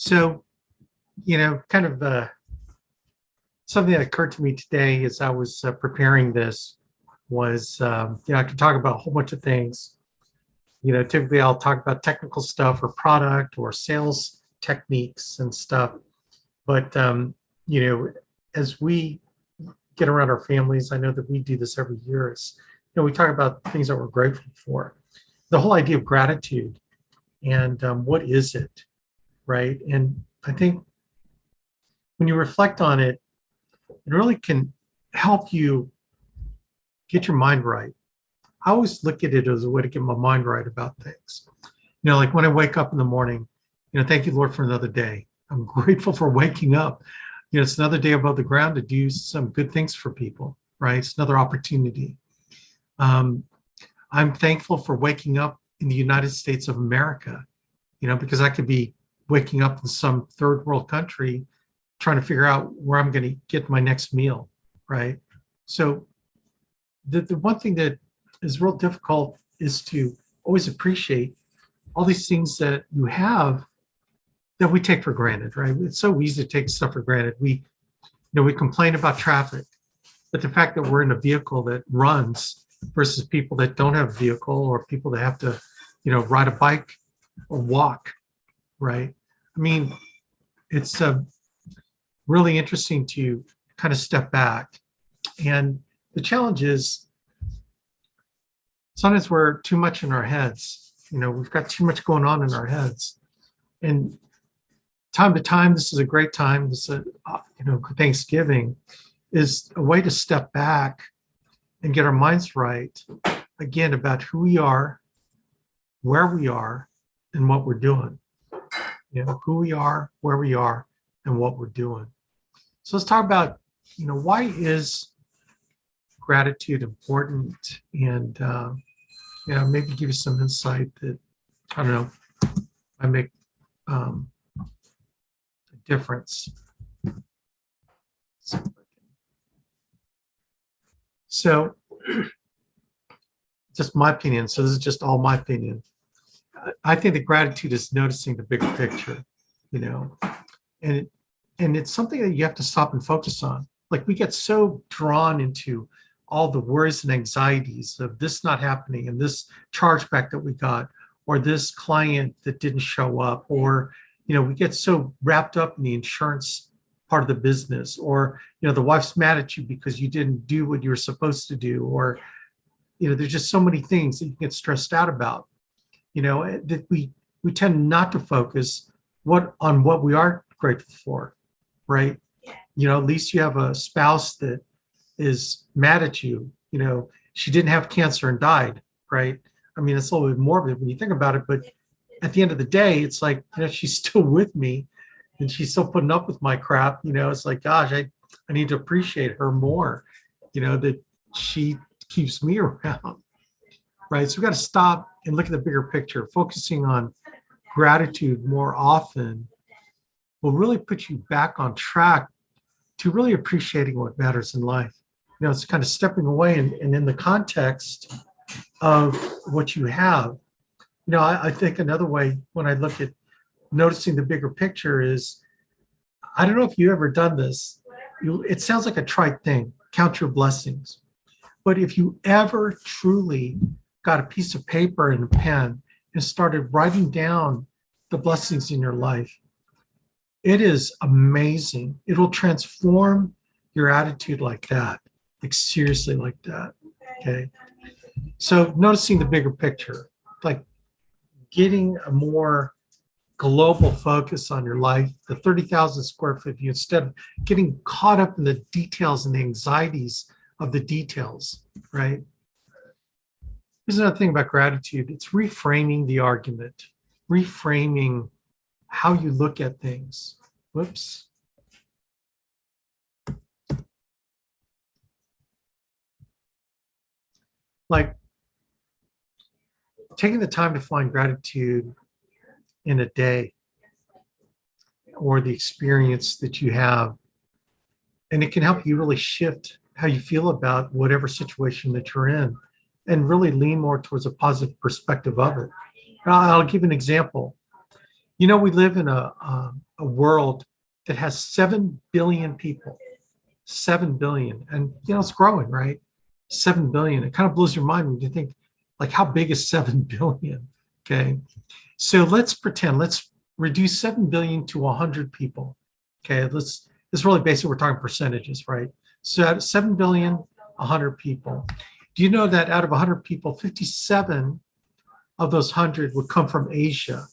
So, kind of something that occurred to me today as I was preparing this was, I could talk about a whole bunch of things. Typically I'll talk about technical stuff or product or sales techniques and stuff. But, you know, as we get around our families, I know that we do this every year. We talk about things that we're grateful for. The whole idea of gratitude and what is it, right? And I think when you reflect on it, it really can help you get your mind right. I always look at it as a way to get my mind right about things. Like when I wake up in the morning, thank you, Lord, for another day. I'm grateful for waking up. It's another day above the ground to do some good things for people, right? It's another opportunity. I'm thankful for waking up in the United States of America, because I could be waking up in some third world country trying to figure out where I'm going to get my next meal, right? So the one thing that is real difficult is to always appreciate all these things that you have that we take for granted, right? It's so easy to take stuff for granted. We complain about traffic, but the fact that we're in a vehicle that runs versus people that don't have a vehicle or people that have to, ride a bike or walk, right? I mean, it's really interesting to kind of step back. And the challenge is sometimes we're too much in our heads. We've got too much going on in our heads. And time to time, this is a great time. This is, Thanksgiving is a way to step back and get our minds right, again, about who we are, where we are, and what we're doing. Who we are, where we are, and what we're doing. So let's talk about, why is gratitude important? And, maybe give you some insight that, I don't know, I make a difference. So, just my opinion. So this is just all my opinion. I think that gratitude is noticing the bigger picture, and it's something that you have to stop and focus on. Like we get so drawn into all the worries and anxieties of this not happening and this chargeback that we got, or this client that didn't show up, or, we get so wrapped up in the insurance part of the business, or, the wife's mad at you because you didn't do what you were supposed to do, or, there's just so many things that you get stressed out about, that we tend not to focus on what we are grateful for, right? At least you have a spouse that is mad at you. She didn't have cancer and died, right? I mean, it's a little bit morbid when you think about it, but at the end of the day, it's like, she's still with me and she's still putting up with my crap. It's like, gosh, I need to appreciate her more, that she keeps me around, right? So we got to stop and look at the bigger picture. Focusing on gratitude more often will really put you back on track to really appreciating what matters in life. It's kind of stepping away and in the context of what you have. I think another way when I look at noticing the bigger picture is, I don't know if you've ever done this. It sounds like a trite thing, count your blessings. But if you ever truly got a piece of paper and a pen and started writing down the blessings in your life, it is amazing. It will transform your attitude like that, like seriously like that, okay? So noticing the bigger picture, like getting a more global focus on your life, the 30,000 square foot view, instead of getting caught up in the details and the anxieties of the details, right? Here's another thing about gratitude. It's reframing the argument, reframing how you look at things. Whoops. Like taking the time to find gratitude in a day or the experience that you have. And it can help you really shift how you feel about whatever situation that you're in and really lean more towards a positive perspective of it. I'll give an example. We live in a a world that has 7 billion people, 7 billion. And, it's growing, right? 7 billion. It kind of blows your mind when you think, like, how big is 7 billion? Okay. So let's reduce 7 billion to 100 people. Okay. It's really basic. We're talking percentages, right? So out of 7 billion, 100 people. Do you know that out of 100 people, 57 of those 100 would come from Asia?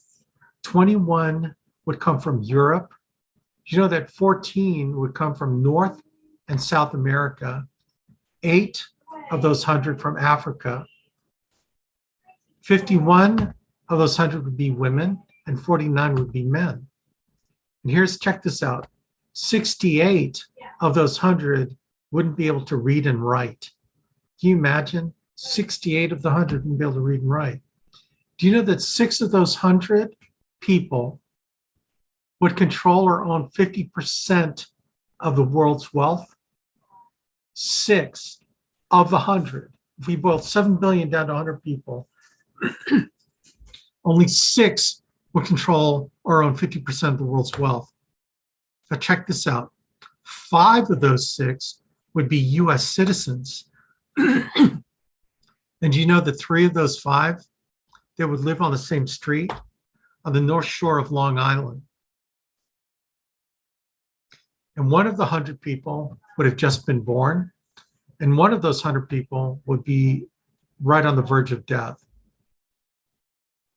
21 would come from Europe. Do you know that 14 would come from North and South America? 8 of those 100 from Africa. 51 of those 100 would be women, and 49 would be men. And check this out. 68 of those 100 wouldn't be able to read and write. Can you imagine? 68 of the 100 wouldn't be able to read and write. Do you know that 6 of those 100 people would control or own 50% of the world's wealth? 6 of the 100. If we boiled 7 billion down to 100 people, only 6 would control or own 50% of the world's wealth. Now check this out. 5 of those 6 would be US citizens. And do you know that 3 of those 5, they would live on the same street on the North Shore of Long Island? And 1 of the 100 people would have just been born, and 1 of those 100 people would be right on the verge of death.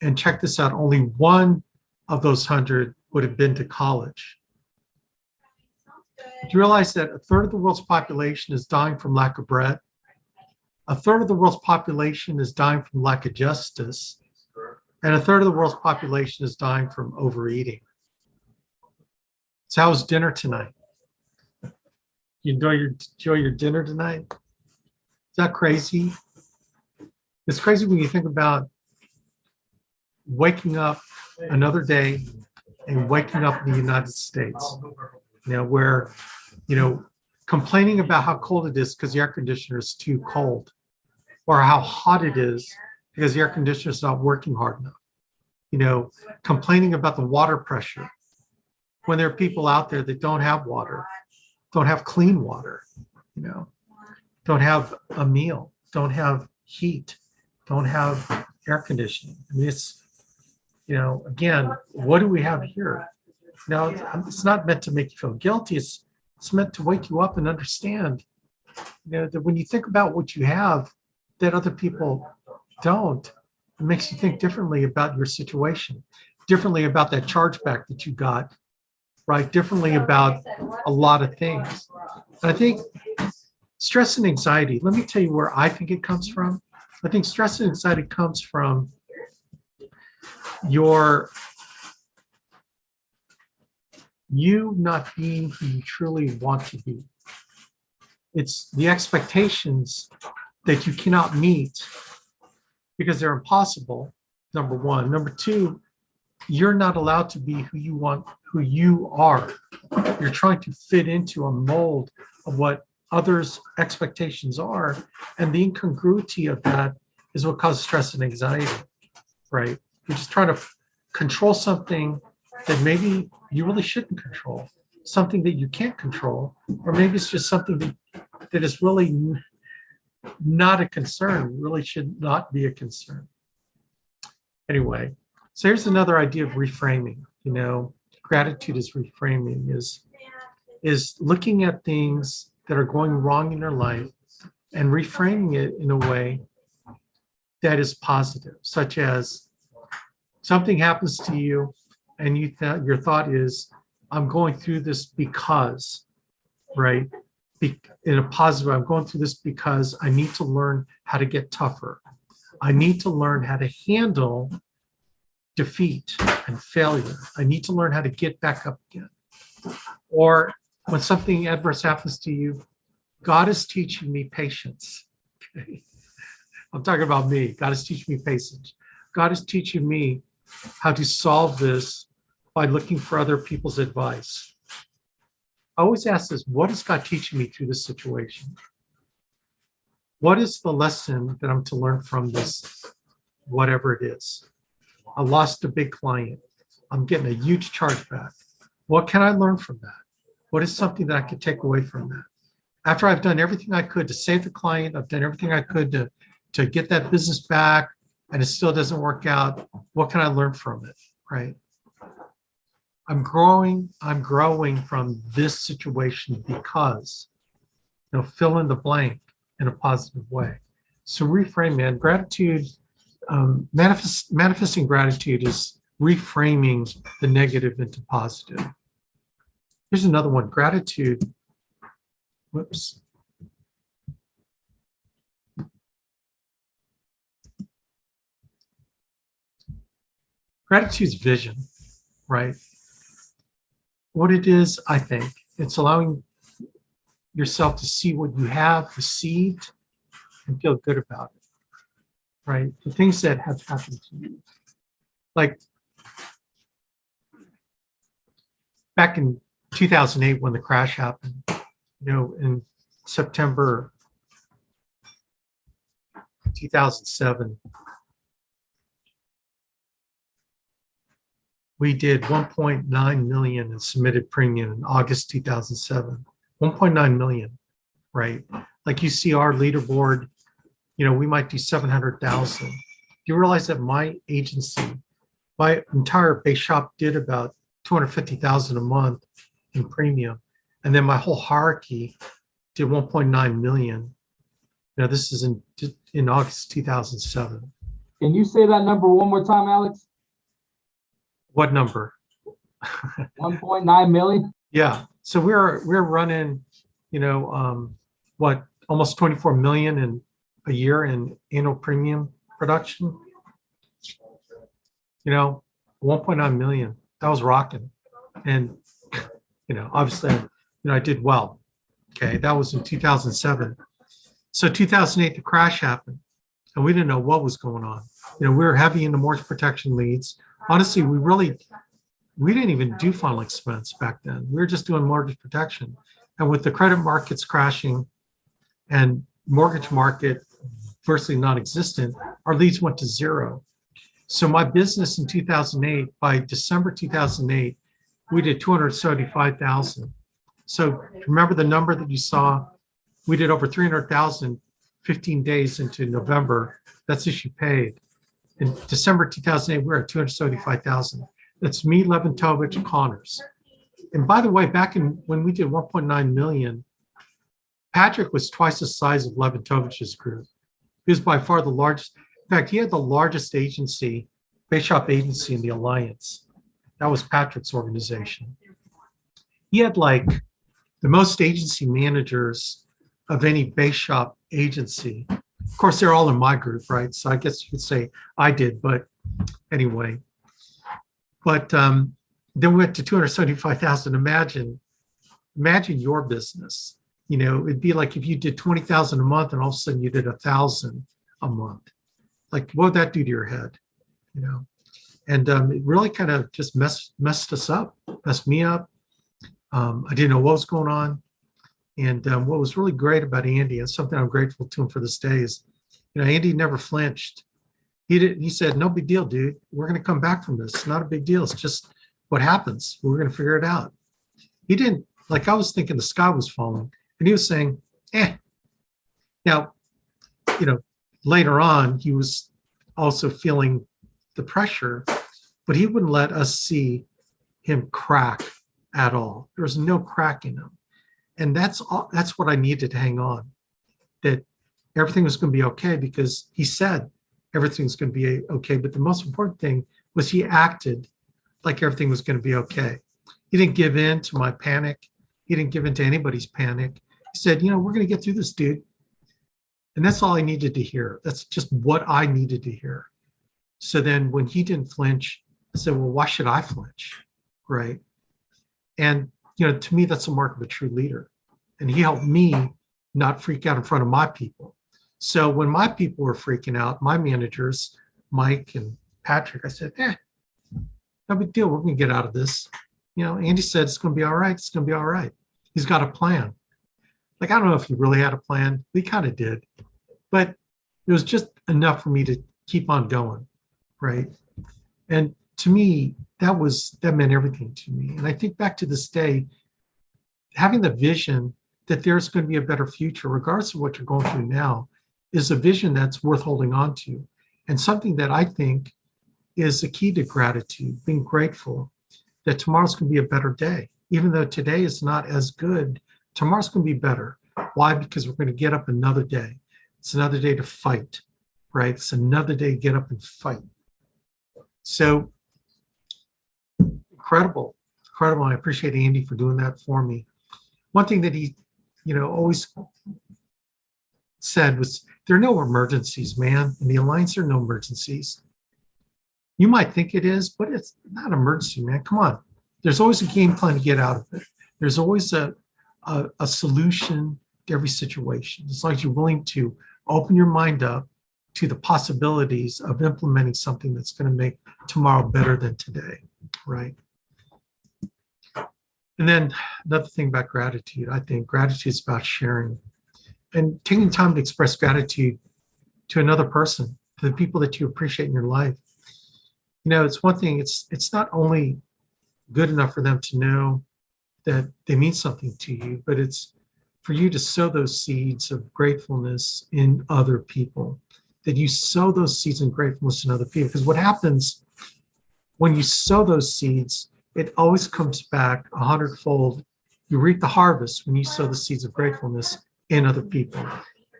And check this out, only 1 of those 100 would have been to college. Do you realize that a third of the world's population is dying from lack of bread? A third of the world's population is dying from lack of justice, and a third of the world's population is dying from overeating. So how was dinner tonight? You enjoy your dinner tonight? Is that crazy? It's crazy when you think about waking up another day and waking up in the United States, where, complaining about how cold it is because the air conditioner is too cold, or how hot it is because the air conditioner is not working hard enough. Complaining about the water pressure when there are people out there that don't have water, don't have clean water, don't have a meal, don't have heat, don't have air conditioning. I mean, it's, again, what do we have here? Now, it's not meant to make you feel guilty. It's meant to wake you up and understand, that when you think about what you have that other people don't, it makes you think differently about your situation, differently about that chargeback that you got, right? Differently about a lot of things. And I think stress and anxiety, let me tell you where I think it comes from. I think stress and anxiety comes from you not being who you truly want to be. It's the expectations that you cannot meet because they're impossible, number one. Number two, you're not allowed to be who you are. You're trying to fit into a mold of what others' expectations are. And the incongruity of that is what causes stress and anxiety, right? You're just trying to control something that maybe you really shouldn't control, something that you can't control, or maybe it's just something that is really not a concern, really should not be a concern. Anyway, so here's another idea of reframing. Gratitude is reframing, is looking at things that are going wrong in your life and reframing it in a way that is positive, such as something happens to you and your thought is, I'm going through this because, right? In a positive way, I'm going through this because I need to learn how to get tougher. I need to learn how to handle defeat and failure. I need to learn how to get back up again. Or when something adverse happens to you, God is teaching me patience. Okay? I'm talking about me. God is teaching me patience. God is teaching me how to solve this by looking for other people's advice. I always ask this, what is God teaching me through this situation? What is the lesson that I'm to learn from this, whatever it is? I lost a big client. I'm getting a huge chargeback. What can I learn from that? What is something that I could take away from that? After I've done everything I could to save the client, I've done everything I could to get that business back, and it still doesn't work out. What can I learn from it? Right? I'm growing from this situation because, fill in the blank in a positive way. So reframe, man. Gratitude, manifesting gratitude is reframing the negative into positive. Here's another one. Gratitude. Whoops. Gratitude's vision, right? What it is, I think, it's allowing yourself to see what you have received and feel good about it, right? The things that have happened to you. Like back in 2008 when the crash happened, in September 2007, we did 1.9 million in submitted premium in August 2007. 1.9 million, right? Like you see our leaderboard, we might do 700,000. Do you realize that my agency, my entire base shop did about 250,000 a month in premium, and then my whole hierarchy did 1.9 million. This is in August 2007. Can you say that number one more time, Alex? What number? 1.9 million. Yeah. So we're running, almost 24 million in a year in annual premium production. 1.9 million. That was rocking. And, obviously, I did well. Okay. That was in 2007. So 2008, the crash happened and we didn't know what was going on. We were heavy into mortgage protection leads. Honestly, we didn't even do final expense back then. We were just doing mortgage protection. And with the credit markets crashing and mortgage market virtually non-existent, our leads went to zero. So my business in 2008, by December 2008, we did 275,000. So remember the number that you saw? We did over 300,000 15 days into November. That's issue paid. In December 2008, we were at 275,000. That's me, Leventovich, Connors. And by the way, back when we did 1.9 million, Patrick was twice the size of Leventovich's group. He was by far the largest. In fact, he had the largest agency, base shop agency in the Alliance. That was Patrick's organization. He had like the most agency managers of any base shop agency. Of course, they're all in my group, right? So I guess you could say I did, but anyway. But then we went to 275,000. Imagine your business. It'd be like if you did 20,000 a month and all of a sudden you did 1,000 a month. Like, what would that do to your head? And it really kind of just messed us up, messed me up. I didn't know what was going on. And what was really great about Andy, and something I'm grateful to him for this day, is, Andy never flinched. He said, no big deal, dude. We're going to come back from this. It's not a big deal. It's just what happens. We're going to figure it out. He didn't, like, I was thinking the sky was falling, and he was saying, Now, later on, he was also feeling the pressure, but he wouldn't let us see him crack at all. There was no crack in him. And that's what I needed to hang on, that everything was going to be okay, because he said everything's going to be okay. But the most important thing was he acted like everything was going to be okay. He didn't give in to my panic. He didn't give in to anybody's panic. He said, we're going to get through this, dude. And that's all I needed to hear. That's just what I needed to hear. So then when he didn't flinch, I said, well, why should I flinch? Right. And, to me, that's a mark of a true leader. And he helped me not freak out in front of my people. So when my people were freaking out, my managers, Mike and Patrick, I said, no big deal. We're going to get out of this. Andy said it's going to be all right. It's going to be all right. He's got a plan. Like, I don't know if he really had a plan. We kind of did. But it was just enough for me to keep on going, right? And to me, that meant everything to me. And I think back to this day, having the vision that there's going to be a better future, regardless of what you're going through now, is a vision that's worth holding on to. And something that I think is the key to gratitude, being grateful that tomorrow's going to be a better day. Even though today is not as good, tomorrow's going to be better. Why? Because we're going to get up another day. It's another day to fight, right? It's another day to get up and fight. So incredible. I appreciate Andy for doing that for me. One thing that he, always said was, there are no emergencies, man. In the Alliance, there are no emergencies. You might think it is, but it's not an emergency, man. Come on. There's always a game plan to get out of it. There's always a solution to every situation. As long as you're willing to open your mind up to the possibilities of implementing something that's going to make tomorrow better than today, right? And then another thing about gratitude, I think gratitude is about sharing and taking time to express gratitude to another person, to the people that you appreciate in your life. It's one thing, it's not only good enough for them to know that they mean something to you, but it's for you to sow those seeds of gratefulness in other people, that you sow those seeds of gratefulness in other people. Because what happens when you sow those seeds, it always comes back 100-fold. You reap the harvest when you sow the seeds of gratefulness in other people.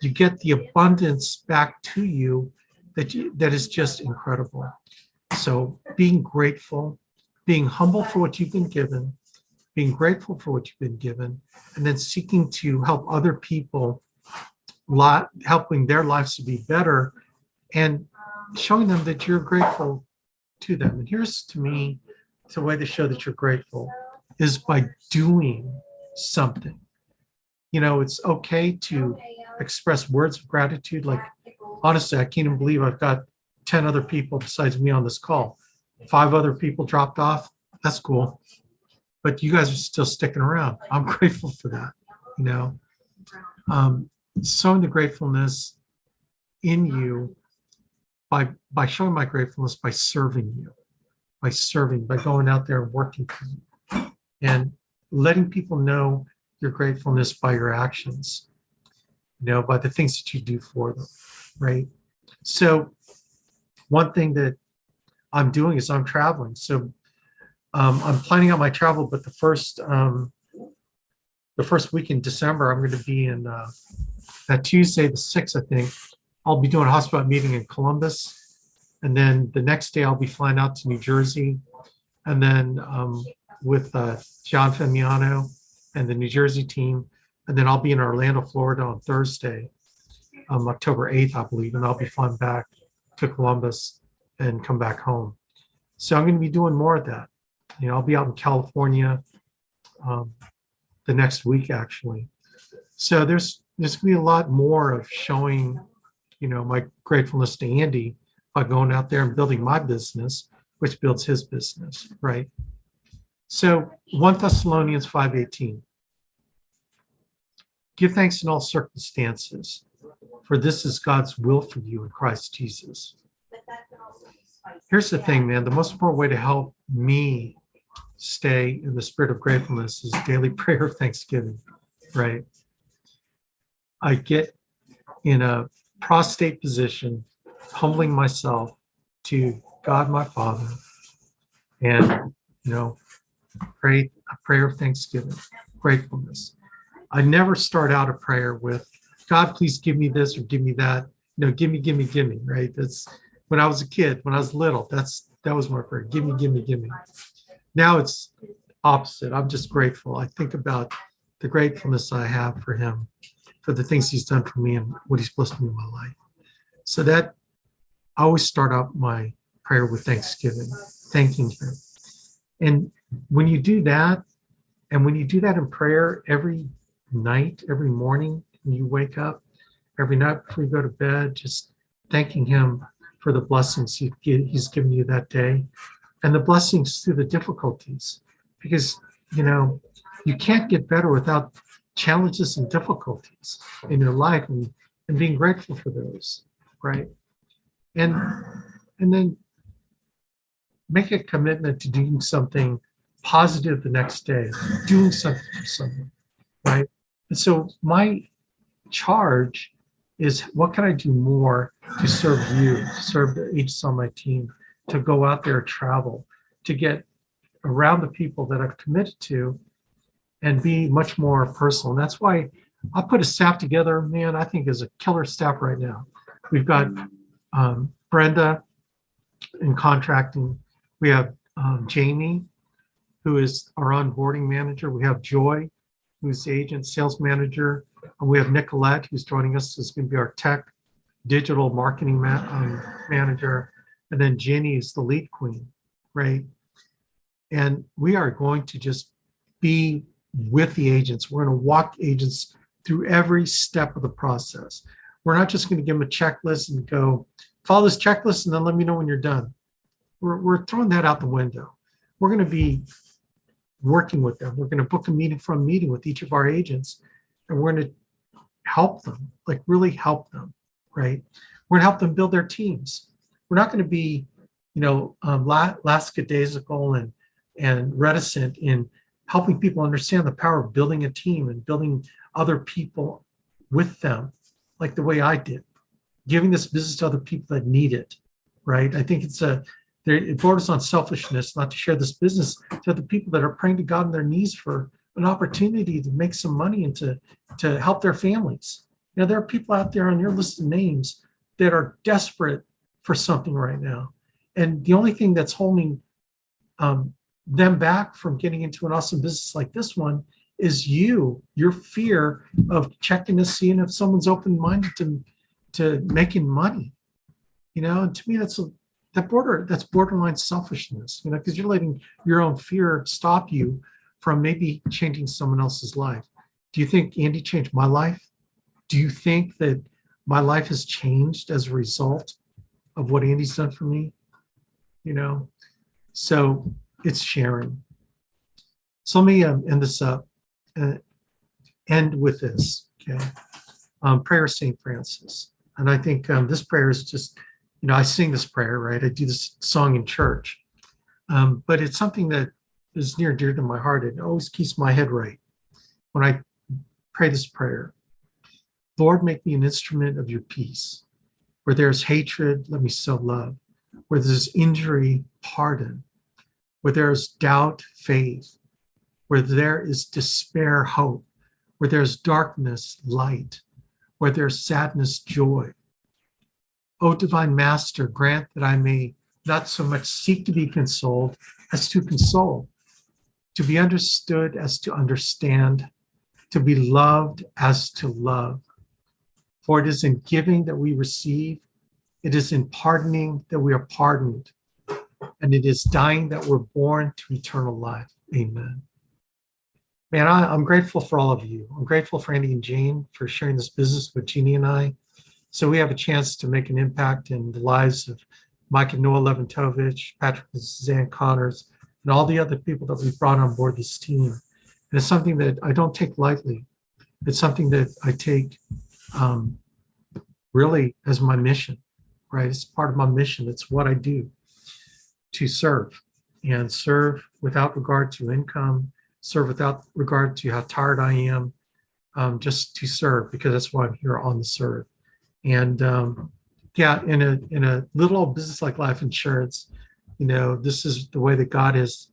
You get the abundance back to you that is just incredible. So being grateful, being humble for what you've been given, being grateful for what you've been given, and then seeking to help other people, helping their lives to be better, and showing them that you're grateful to them. And here's, to me, the way to show that you're grateful is by doing something. It's okay to express words of gratitude. Like, honestly, I can't even believe I've got 10 other people besides me on this call. 5 other people dropped off. That's cool. But you guys are still sticking around. I'm grateful for that. Showing the gratefulness in you by showing my gratefulness by serving you, by going out there and working for you, and letting people know your gratefulness by your actions, by the things that you do for them, right? So one thing that I'm doing is I'm traveling. So I'm planning out my travel, but the first week in December, I'm going to be in that Tuesday, the 6th, I think. I'll be doing a hotspot meeting in Columbus, and then the next day I'll be flying out to New Jersey, and then with John Femiano and the New Jersey team, and then I'll be in Orlando, Florida on Thursday, October 8th, I believe, and I'll be flying back to Columbus and come back home. So I'm going to be doing more of that. I'll be out in California the next week, actually. So there's going to be a lot more of showing, my gratefulness to Andy by going out there and building my business, which builds his business, right? So 1 Thessalonians 5:18. Give thanks in all circumstances, for this is God's will for you in Christ Jesus. Here's the thing, man. The most important way to help me stay in the spirit of gratefulness is daily prayer of thanksgiving, right? I get in a prostrate position, humbling myself to God, my Father, and, pray a prayer of thanksgiving, gratefulness. I never start out a prayer with, God, please give me this or give me that. Give me, right? That's when I was a kid, when I was little, that was my prayer. Give me. Now it's opposite. I'm just grateful. I think about the gratefulness I have for him, for the things he's done for me and what he's blessed me in my life. So that I always start out my prayer with thanksgiving, thanking him. And when you do that, and when you do that in prayer every night, every morning, when you wake up, every night before you go to bed, just thanking him for the blessings he's given you that day, and the blessings through the difficulties. Because, you can't get better without challenges and difficulties in your life, and being grateful for those, right? And then make a commitment to doing something positive the next day, doing something for someone, right? And so my charge is, what can I do more to serve you, to serve the agents on my team, to go out there, travel, to get around the people that I've committed to and be much more personal. And that's why I put a staff together, man, I think is a killer staff right now. We've got Brenda in contracting. We have Jamie, who is our onboarding manager. We have Joy, who's the agent sales manager. And we have Nicolette, who's joining us, is going to be our tech digital marketing manager. And then Jenny is the lead queen, right? And we are going to just be with the agents. We're going to walk agents through every step of the process. We're not just going to give them a checklist and go, follow this checklist and then let me know when you're done. We're throwing that out the window. We're going to be working with them. We're going to book a meeting with each of our agents, and we're going to help them, like really help them, right? We're going to help them build their teams. We're not going to be, lackadaisical and reticent in helping people understand the power of building a team and building other people with them, like the way I did, giving this business to other people that need it, right? I think it borders on selfishness not to share this business to the people that are praying to God on their knees for an opportunity to make some money and to help their families. There are people out there on your list of names that are desperate for something right now. And the only thing that's holding them back from getting into an awesome business like this one is your fear of checking to see if someone's open-minded to making money. And to me, that's borderline selfishness, because you're letting your own fear stop you from maybe changing someone else's life. Do you think Andy changed my life? Do you think that my life has changed as a result of what Andy's done for me? So it's sharing. So let me end this up, end with this, okay? Prayer of St. Francis. And I think this prayer is just, I sing this prayer, right? I do this song in church, but it's something that is near and dear to my heart. It always keeps my head right when I pray this prayer. Lord, make me an instrument of your peace. Where there's hatred, let me sow love. Where there's injury, pardon. Where there's doubt, faith. Where there is despair, hope. Where there's darkness, light. Where there's sadness, joy. O divine Master, grant that I may not so much seek to be consoled as to console, to be understood as to understand, to be loved as to love. For it is in giving that we receive, it is in pardoning that we are pardoned, and it is dying that we're born to eternal life. Amen. Man, I'm grateful for all of you. I'm grateful for Andy and Jane for sharing this business with Jeannie and I. So we have a chance to make an impact in the lives of Mike and Noah Leventovich, Patrick and Suzanne Connors, and all the other people that we've brought on board this team. And it's something that I don't take lightly. It's something that I take really as my mission, right? It's part of my mission. It's what I do, to serve, and serve without regard to income, serve without regard to how tired I am, just to serve, because that's why I'm here on the serve. And in a little old business like life insurance, this is the way that God has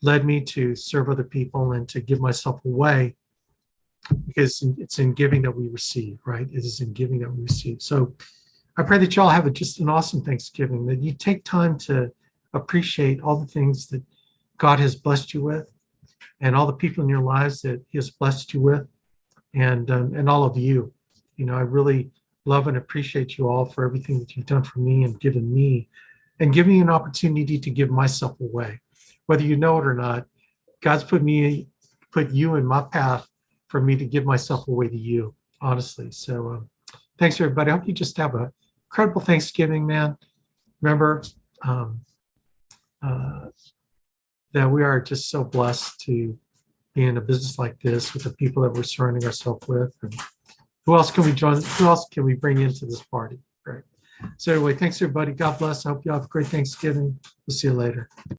led me to serve other people and to give myself away, because it's in giving that we receive, right? It is in giving that we receive. So I pray that y'all have just an awesome Thanksgiving, that you take time to appreciate all the things that God has blessed you with, and all the people in your lives that He has blessed you with, and all of you. I really love and appreciate you all for everything that you've done for me and given me, and giving me an opportunity to give myself away. Whether you know it or not, God's put you in my path for me to give myself away to you, honestly. So thanks, everybody. I hope you just have a incredible Thanksgiving, man. Remember that we are just so blessed to be in a business like this with the people that we're surrounding ourselves with. And who else can we join? Who else can we bring into this party? Right. So anyway, thanks everybody. God bless. I hope you have a great Thanksgiving. We'll see you later.